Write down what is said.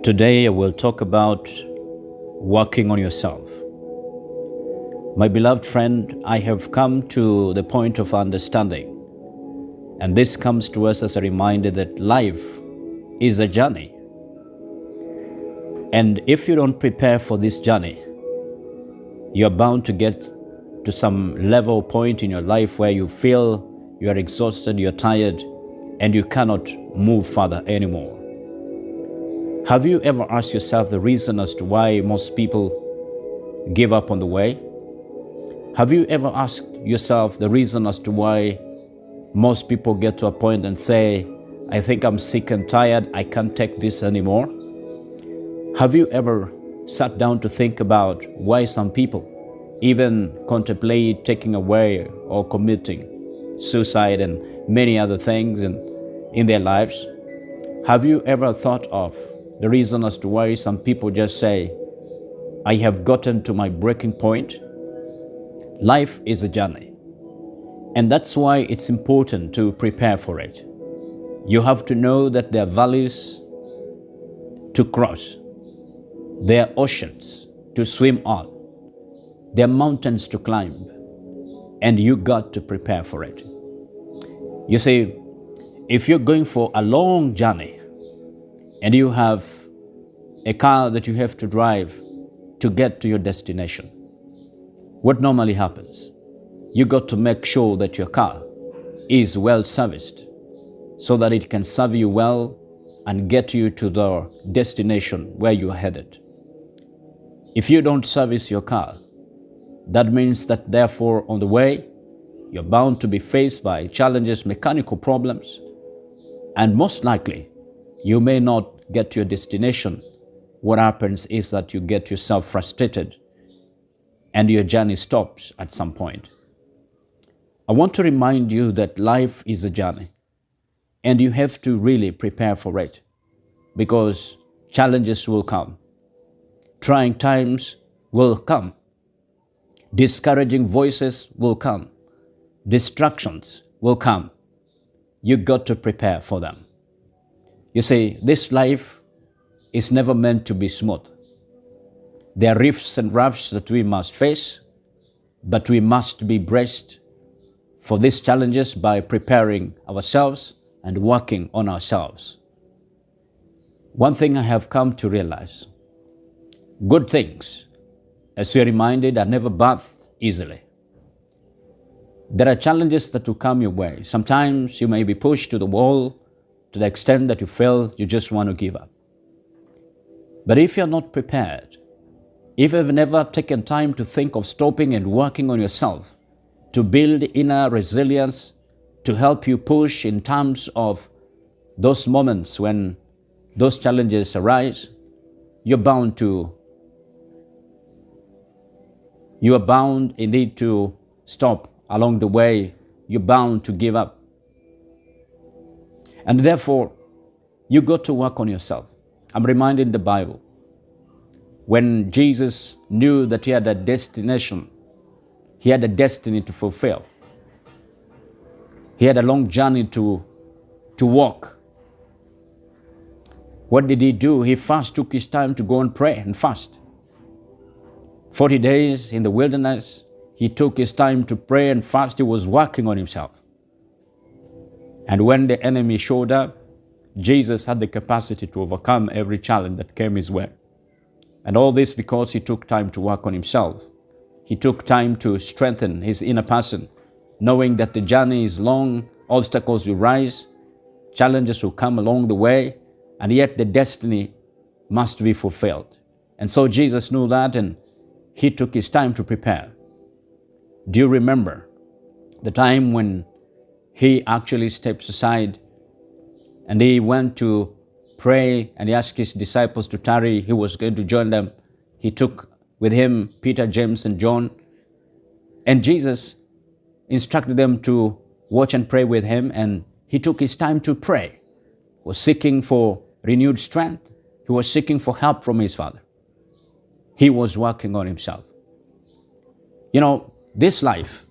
Today I will talk about working on yourself. My beloved friend, I have come to the point of understanding, and this comes to us as a reminder that life is a journey. And if you don't prepare for this journey, you're bound to get to some level point in your life where you feel you are exhausted, you're tired, and you cannot move further anymore. Have you ever asked yourself the reason as to why most people give up on the way? Have you ever asked yourself the reason as to why most people get to a point and say, I think I'm sick and tired, I can't take this anymore? Have you ever sat down to think about why some people even contemplate taking away or committing suicide and many other things in their lives? Have you ever thought of the reason as to why some people just say, I have gotten to my breaking point? Life is a journey, and that's why it's important to prepare for it. You have to know that there are valleys to cross, there are oceans to swim on, there are mountains to climb, and you got to prepare for it. You see, if you're going for a long journey and you have a car that you have to drive to get to your destination, what normally happens? You got to make sure that your car is well serviced so that it can serve you well and get you to the destination where you're headed. If you don't service your car, that means that therefore on the way, you're bound to be faced by challenges, mechanical problems, and most likely you may not get to your destination. What happens is that you get yourself frustrated and your journey stops at some point. I want to remind you that life is a journey and you have to really prepare for it, because challenges will come, trying times will come, discouraging voices will come, distractions will come. You got to prepare for them. You see, this life is never meant to be smooth. There are rifts and rafts that we must face, but we must be braced for these challenges by preparing ourselves and working on ourselves. One thing I have come to realize, good things, as we are reminded, are never birthed easily. There are challenges that will come your way. Sometimes you may be pushed to the wall to the extent that you feel you just want to give up. But if you're not prepared, if you've never taken time to think of stopping and working on yourself, to build inner resilience, to help you push in terms of those moments when those challenges arise, you are bound indeed to stop along the way. You're bound to give up. And therefore, you got to work on yourself. I'm reminded in the Bible, when Jesus knew that he had a destination, he had a destiny to fulfill. He had a long journey to walk. What did he do? He first took his time to go and pray and fast. 40 days in the wilderness, he took his time to pray and fast. He was working on himself. And when the enemy showed up, Jesus had the capacity to overcome every challenge that came his way. And all this because he took time to work on himself. He took time to strengthen his inner person, knowing that the journey is long, obstacles will rise, challenges will come along the way, and yet the destiny must be fulfilled. And so Jesus knew that, and he took his time to prepare. Do you remember the time when he actually steps aside and he went to pray and he asked his disciples to tarry? He was going to join them. He took with him Peter, James, and John. And Jesus instructed them to watch and pray with him, and he took his time to pray. He was seeking for renewed strength. He was seeking for help from his Father. He was working on himself. You know, this life